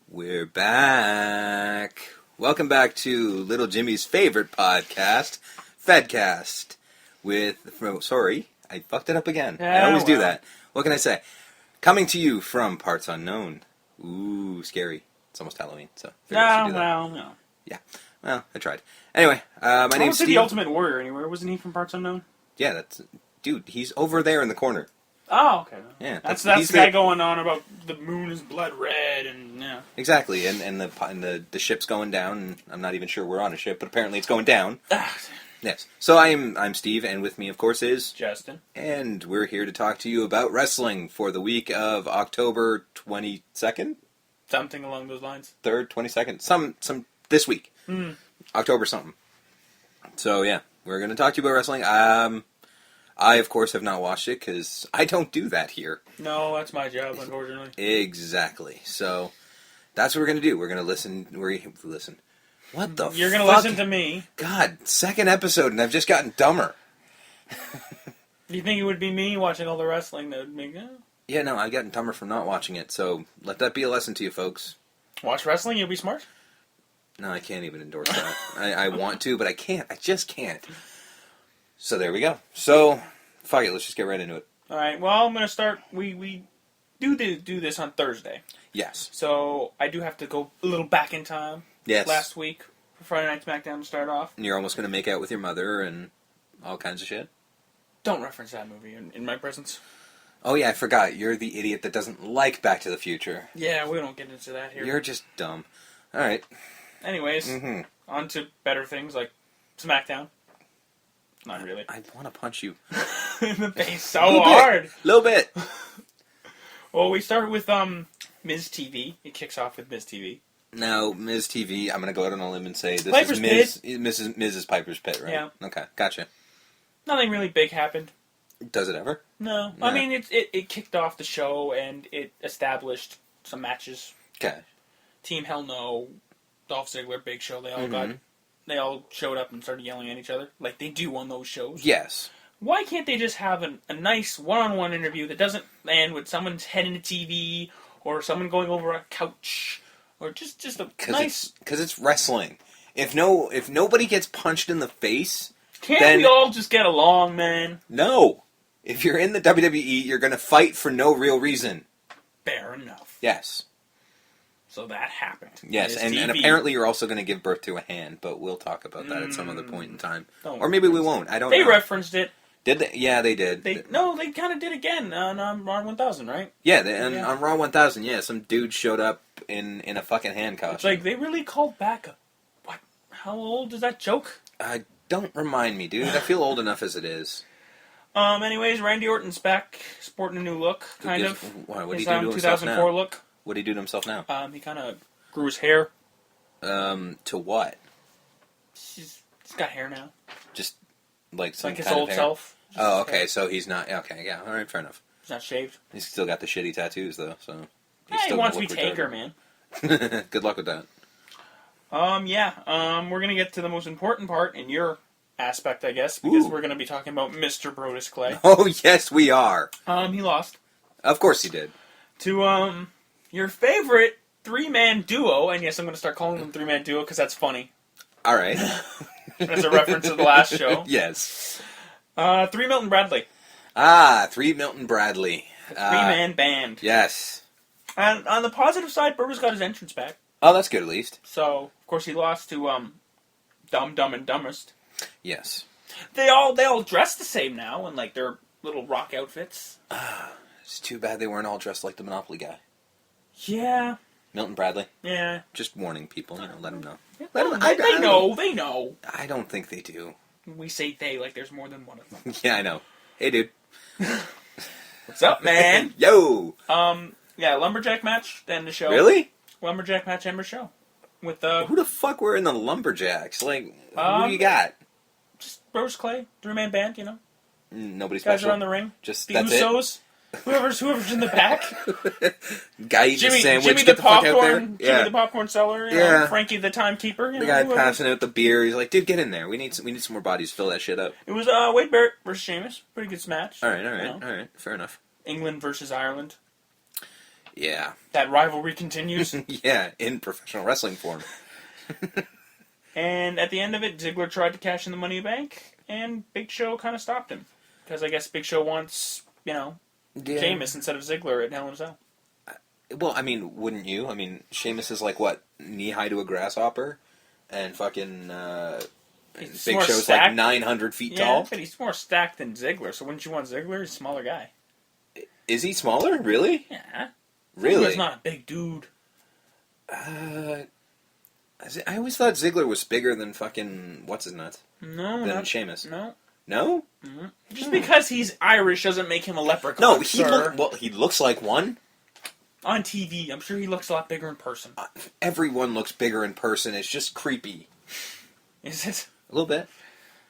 We're back. Welcome back to Little Jimmy's favorite podcast, Fedcast. Sorry, I fucked it up again. I always do that. What can I say? Coming to you from parts unknown. Ooh, scary. It's almost Halloween, so No. Yeah, well, I tried. Anyway, my name's Steve. The Ultimate Warrior anywhere. Wasn't he from parts unknown? Yeah, dude, he's over there in the corner. Oh, okay. Yeah, that's the guy going on about the moon is blood red and yeah. Exactly, and the ship's going down. And I'm not even sure we're on a ship, but apparently it's going down. Yes. So I'm Steve, and with me, of course, is Justin, and we're here to talk to you about wrestling for the week of October 22nd, something along those lines. 3rd, 22nd, some this week, October something. So yeah, we're going to talk to you about wrestling. I, of course, have not watched it, because I don't do that here. No, that's my job, unfortunately. Exactly. So, that's what we're going to do. We're going to listen. What the fuck? You're going to listen to me. God, second episode, and I've just gotten dumber. Do you think it would be me watching all the wrestling that would make it? Yeah, no, I've gotten dumber from not watching it, so let that be a lesson to you folks. Watch wrestling, you'll be smart? No, I can't even endorse that. I want to, but I can't. I just can't. So there we go. So, fuck it, let's just get right into it. Alright, well, I'm going to start, we do this on Thursday. Yes. So, I do have to go a little back in time. Yes. Last week, for Friday Night SmackDown to start off. And you're almost going to make out with your mother and all kinds of shit? Don't reference that movie in my presence. Oh yeah, I forgot. You're the idiot that doesn't like Back to the Future. Yeah, we don't get into that here. You're just dumb. Alright. Anyways, on to better things like SmackDown. Not really. I want to punch you. In the face so hard. Little bit. Well, we start with Miz TV. It kicks off with Miz TV. Now, Miz TV, I'm going to go out on a limb and say this Piper's is Mrs. Piper's Pit, right? Yeah. Okay, gotcha. Nothing really big happened. Does it ever? No. I mean, it kicked off the show and it established some matches. Okay. Team Hell No, Dolph Ziggler, Big Show, they all showed up and started yelling at each other, like they do on those shows. Yes. Why can't they just have a nice one-on-one interview that doesn't end with someone's head in the TV, or someone going over a couch, or just a nice... Because it's wrestling. If nobody gets punched in the face... Can't we all just get along, man? No. If you're in the WWE, you're going to fight for no real reason. Fair enough. Yes. So that happened. Yes, and apparently you're also going to give birth to a hand, but we'll talk about that at some other point in time. Or maybe we won't. I don't know. They referenced it. Did they? Yeah, they did. They kind of did again on Raw 1000, right? Yeah, on Raw 1000, yeah, some dude showed up in a fucking hand costume. It's like, they really called back what? How old is that joke? Don't remind me, dude. I feel old enough as it is. Anyways, Randy Orton's back, sporting a new look, kind of. What did he do to himself 2004 look. What did he do to himself now? He kind of grew his hair. To what? He's got hair now. Just like some like his kind old of hair? self. Oh, okay. So he's not. Okay, yeah. All right, fair enough. He's not shaved. He's still got the shitty tattoos though. So he wants to be Taker, man. Good luck with that. We're gonna get to the most important part in your aspect, I guess, because we're gonna be talking about Mr. Brodus Clay. Oh yes, we are. He lost. Of course he did. To your favorite three-man duo, and yes, I'm gonna start calling them three-man duo because that's funny. All right. As a reference to the last show. Yes. Three Milton Bradley. Three Milton Bradley. Three-man band. Yes. And on the positive side, Brodus got his entrance back. Oh, that's good at least. So, of course, he lost to Dumb and Dumbest. Yes. They all dress the same now in like their little rock outfits. It's too bad they weren't all dressed like the Monopoly guy. Yeah. Milton Bradley. Yeah. Just warning people, let them know. They know. I don't think they do. We say they like there's more than one of them. Yeah, I know. Hey, dude. What's up, man? Yo. Yeah, lumberjack match to end the show. Really? Lumberjack match end the show. With who the fuck were in the Lumberjacks? Like, who do you got? Just Brodus Clay, three-man band, Nobody special. Guys special. around the ring. Just the that's Usos. It. Whoever's in the back. Guy eating a sandwich. Jimmy get the fuck out there. popcorn. Jimmy the popcorn seller. Frankie the timekeeper. The guy passing out the beer. He's like, dude, get in there. We need some more bodies to fill that shit up. It was Wade Barrett versus Sheamus. Pretty good match. All right. Fair enough. England versus Ireland. Yeah. That rivalry continues. Yeah, in professional wrestling form. And at the end of it, Ziggler tried to cash in the Money Bank, and Big Show kind of stopped him. Because I guess Big Show wants, Sheamus instead of Ziggler at Hell in a Cell. Well, I mean, wouldn't you? I mean, Sheamus is like, what, knee-high to a grasshopper? And fucking Big Show's stacked. like 900 feet tall? Yeah, but he's more stacked than Ziggler, so wouldn't you want Ziggler? He's a smaller guy. Is he smaller? Really? Yeah. Really? Ziggler's not a big dude. I always thought Ziggler was bigger than fucking what's-his-nuts. No, Than Sheamus. No. No? Mm-hmm. Just because he's Irish doesn't make him a leprechaun. No, he looks like one. On TV, I'm sure he looks a lot bigger in person. Everyone looks bigger in person. It's just creepy. Is it? A little bit.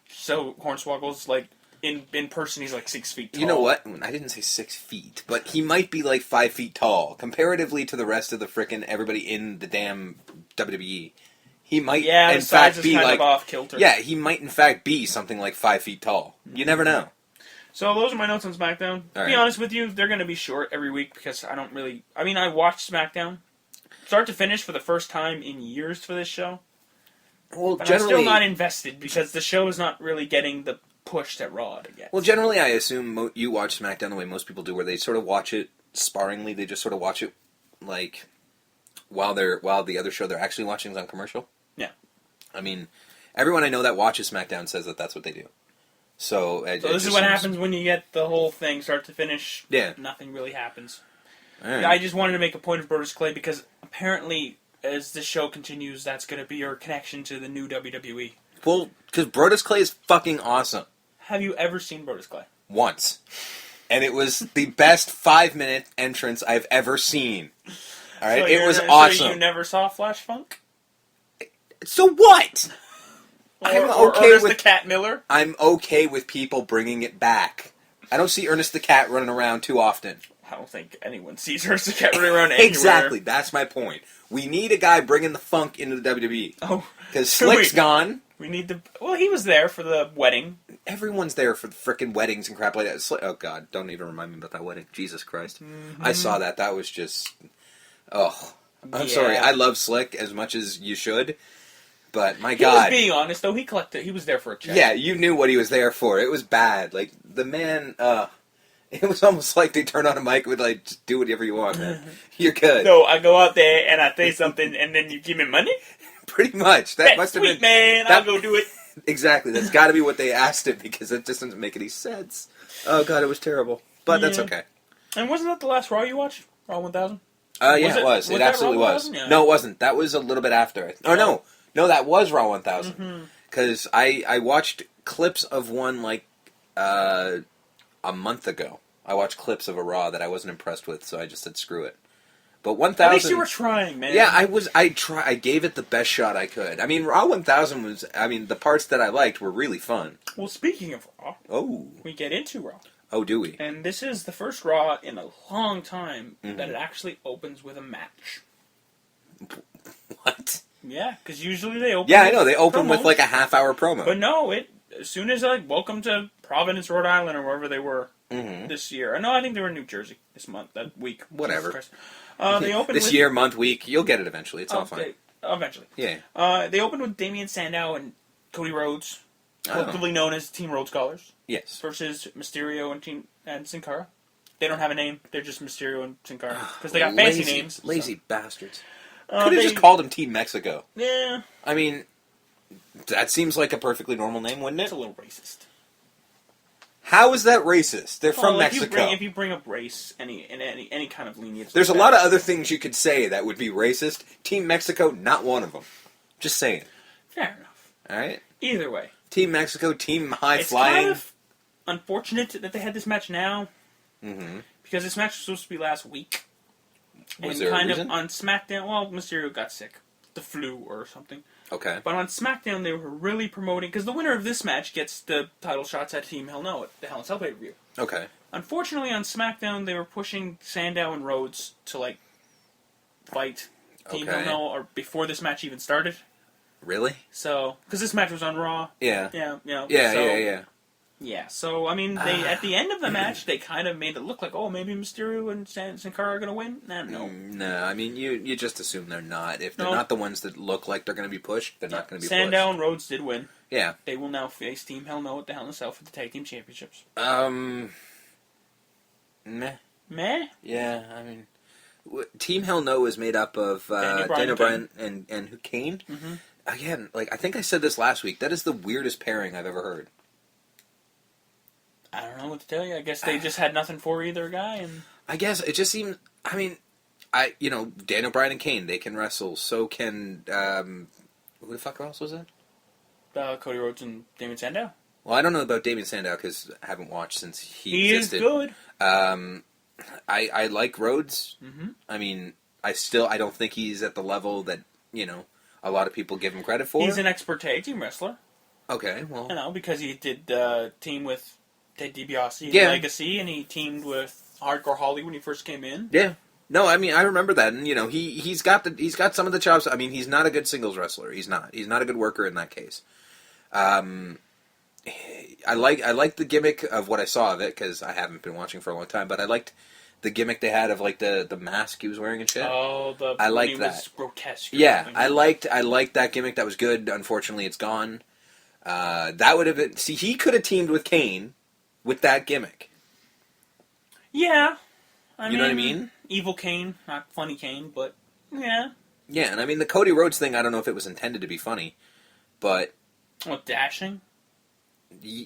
So Hornswoggle's like in person, he's like 6 feet tall. You know what? I didn't say 6 feet, but he might be like 5 feet tall comparatively to the rest of the frickin' everybody in the damn WWE. He might, in fact, be kind like of off kilter. Yeah, he might in fact be something like 5 feet tall. You never know. So those are my notes on SmackDown. To be honest with you, they're going to be short every week because I don't really... I mean, I watched SmackDown start to finish for the first time in years for this show. Well, but I'm still not invested because the show is not really getting the push that Raw gets. Well, generally, I assume you watch SmackDown the way most people do, where they sort of watch it sparingly. They just sort of watch it like while the other show they're actually watching is on commercial. Yeah. I mean, everyone I know that watches SmackDown says that that's what they do. So this is what happens when you get the whole thing start to finish. Yeah. Nothing really happens. Right. I just wanted to make a point of Brodus Clay because apparently, as the show continues, that's going to be your connection to the new WWE. Well, because Brodus Clay is fucking awesome. Have you ever seen Brodus Clay? Once. And it was the best 5-minute entrance I've ever seen. All right? So it was awesome. So you never saw Flash Funk? So what? I'm okay Ernest with the Cat Miller? I'm okay with people bringing it back. I don't see Ernest the Cat running around too often. I don't think anyone sees Ernest the Cat running around anywhere. Exactly. That's my point. We need a guy bringing the funk into the WWE. Oh. Because Slick's gone. We need the... Well, he was there for the wedding. Everyone's there for the frickin' weddings and crap like that. Oh, God. Don't even remind me about that wedding. Jesus Christ. Mm-hmm. I saw that. That was just... Oh. I'm sorry. I love Slick as much as you should. But, my God. He was being honest, though. He was there for a check. Yeah, you knew what he was there for. It was bad. Like, the man... It was almost like they turn on a mic and would like, just do whatever you want, man. You're good. So I go out there and I say something and then you give me money? Pretty much. That must have been... man. I'll go do it. Exactly. That's got to be what they asked him because it just doesn't make any sense. Oh, God, it was terrible. But that's okay. And wasn't that the last Raw you watched? Raw 1000? Yeah, it was. It absolutely was. Yeah. No, it wasn't. That was a little bit after. No, that was Raw 1000. Because I watched clips of one like a month ago. I watched clips of a Raw that I wasn't impressed with, so I just said screw it. But 1000... At least you were trying, man. Yeah, I gave it the best shot I could. I mean, Raw 1000 was... I mean, the parts that I liked were really fun. Well, speaking of Raw... Oh. We get into Raw. Oh, do we? And this is the first Raw in a long time that it actually opens with a match. What? Yeah, because usually they open Yeah, I know. They open with like a half-hour promo. But no, as soon as welcome to Providence, Rhode Island, or wherever they were this year. No, I think they were in New Jersey this month, that week. Whatever. They opened this year, month, week, you'll get it eventually. It's all fine. Eventually. Yeah. They opened with Damian Sandow and Cody Rhodes, collectively known as Team Rhodes Scholars. Yes. Versus Mysterio and Sin Cara. They don't have a name. They're just Mysterio and Sin Cara. Because they got fancy names. Lazy bastards. Could have just called him Team Mexico. Yeah. I mean, that seems like a perfectly normal name, wouldn't it? It's a little racist. How is that racist? They're from Mexico. If you bring up race, any kind of lineage, there's a lot of other things you could say that would be racist. Team Mexico, not one of them. Just saying. Fair enough. All right. Either way, Team Mexico, Team High Flying. It's kind of unfortunate that they had this match now, because this match was supposed to be last week. Was there a reason? On SmackDown, well, Mysterio got sick, the flu or something. Okay. But on SmackDown, they were really promoting, because the winner of this match gets the title shots at Team Hell No at the Hell in a Cell pay-per-view. Okay. Unfortunately, on SmackDown, they were pushing Sandow and Rhodes to, fight Team Hell No or before this match even started. Really? So, because this match was on Raw. Yeah. Yeah. Yeah. Yeah, so, I mean, at the end of the match, they kind of made it look like, oh, maybe Mysterio and Sin Cara are going to win? No. No, I mean, you just assume they're not. If they're not the ones that look like they're going to be pushed, they're not going to be pushed. Sandow and Rhodes did win. Yeah. They will now face Team Hell No at the Hell in a Cell for the Tag Team Championships. Meh. Meh? Yeah, I mean, Team Hell No is made up of Daniel Bryan and Kane. Mm-hmm. Again, like, I think I said this last week, that is the weirdest pairing I've ever heard. I don't know what to tell you. I guess they just had nothing for either guy, and I guess it just seemed. I mean, Daniel Bryan and Kane, they can wrestle. So can who the fuck else was it? Cody Rhodes and Damien Sandow. Well, I don't know about Damien Sandow because I haven't watched since he existed. He is good. I like Rhodes. Mm-hmm. I mean, I don't think he's at the level that a lot of people give him credit for. He's an expert tag team wrestler. Okay, well, because he did team with Ted DiBiase in Legacy, and he teamed with Hardcore Holly when he first came in. Yeah. No, I mean, I remember that, and he's got some of the chops. I mean, he's not a good singles wrestler. He's not a good worker in that case. I like the gimmick of what I saw of it because I haven't been watching for a long time, but I liked the gimmick they had of like the mask he was wearing and shit. Oh, I liked that. Was grotesque. Yeah, I liked that gimmick. That was good. Unfortunately, it's gone. That would have been. See, he could have teamed with Kane with that gimmick. Yeah. You know what I mean? Evil Kane, not funny Kane, but yeah. Yeah, and I mean the Cody Rhodes thing, I don't know if it was intended to be funny, but... What, dashing?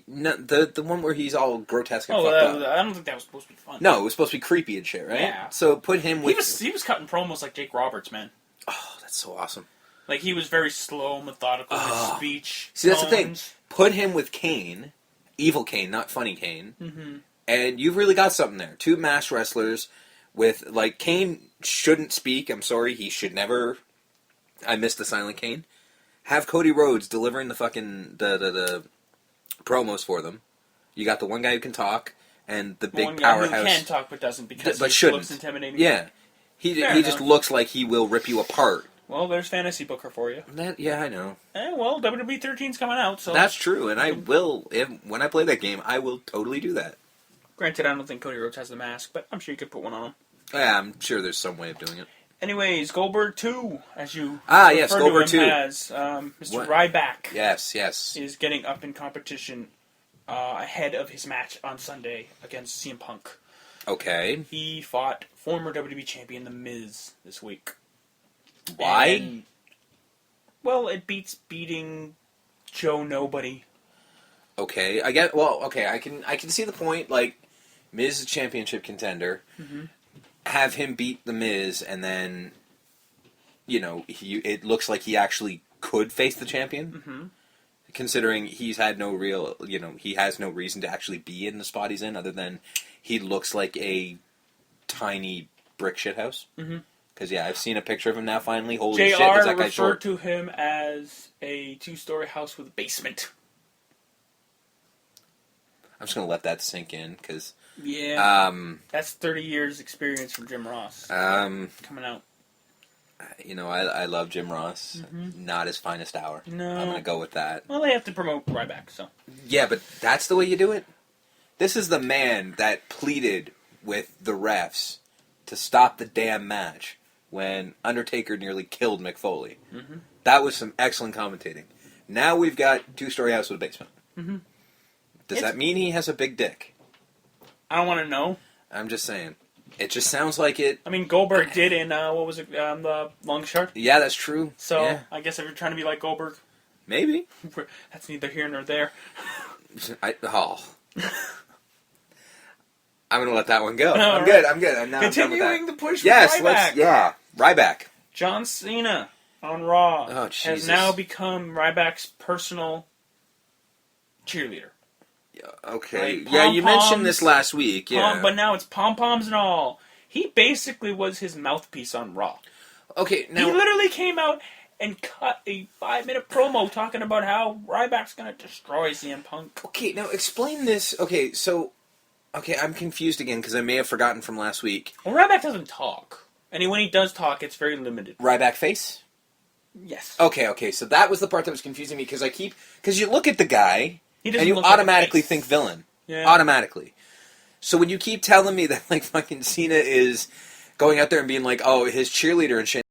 No, the one where he's all grotesque and fucked up. I don't think that was supposed to be funny. No, it was supposed to be creepy and shit, right? Yeah. So put him with... He was cutting promos like Jake Roberts, man. Oh, that's so awesome. Like, he was very slow, methodical in his speech. See, that's the thing. Put him with Kane, evil Kane, not funny Kane, and you've really got something there. Two masked wrestlers with, like, Kane shouldn't speak. I'm sorry, he should never... I missed the silent Kane. Have Cody Rhodes delivering the fucking... the promos for them. You got the one guy who can talk, and the big powerhouse... One guy who can talk but doesn't because but he looks intimidating. Yeah. He just looks like he will rip you apart. Well, there's Fantasy Booker for you. Yeah, I know. Well, WWE 13's coming out, so... That's true, and I will, when I play that game, I will totally do that. Granted, I don't think Cody Rhodes has the mask, but I'm sure you could put one on him. Yeah, I'm sure there's some way of doing it. Anyways, Goldberg 2, as you yes, Goldberg to him 2. as Mr. Ryback. Yes. Is getting up in competition ahead of his match on Sunday against CM Punk. Okay. He fought former WWE Champion The Miz this week. Why? It beats beating Joe Nobody. Okay, I get. Well, okay, I can see the point. Like, Miz is a championship contender. Mm-hmm. Have him beat the Miz, and then, it looks like he actually could face the champion. Mm-hmm. Considering he's had no real, he has no reason to actually be in the spot he's in, other than he looks like a tiny brick shithouse. Mm-hmm. Because, I've seen a picture of him now, finally. Holy shit, is that guy short? JR referred to him as a 2-story house with a basement. I'm just going to let that sink in, because... Yeah. That's 30 years experience from Jim Ross. Coming out. I love Jim Ross. Mm-hmm. Not his finest hour. No. I'm going to go with that. Well, they have to promote Ryback, so... Yeah, but that's the way you do it? This is the man that pleaded with the refs to stop the damn match when Undertaker nearly killed Mick Foley. Mm-hmm. That was some excellent commentating. Now we've got 2-story house with a basement. Mm-hmm. Does that mean he has a big dick? I don't want to know. I'm just saying. It just sounds like it... I mean, Goldberg did in, the Long Shot. Yeah, that's true. So, yeah. I guess if you're trying to be like Goldberg... Maybe. That's neither here nor there. I'm going to let that one go. I'm good. Continuing the push for Ryback. Ryback. John Cena on Raw has now become Ryback's personal cheerleader. Okay. Right? You mentioned this last week. Yeah. But now it's pom-poms and all. He basically was his mouthpiece on Raw. Okay, now... He literally came out and cut a 5-minute promo talking about how Ryback's going to destroy CM Punk. Okay, now explain this. Okay, so... Okay, I'm confused again because I may have forgotten from last week. Well, Ryback doesn't talk. And when he does talk, it's very limited. Ryback face? Yes. Okay, so that was the part that was confusing me because because you look at the guy... He doesn't and you look like a automatically face. think villain. Yeah. Automatically. So when you keep telling me that, like, fucking Cena is going out there and being like, oh, his cheerleader and shit,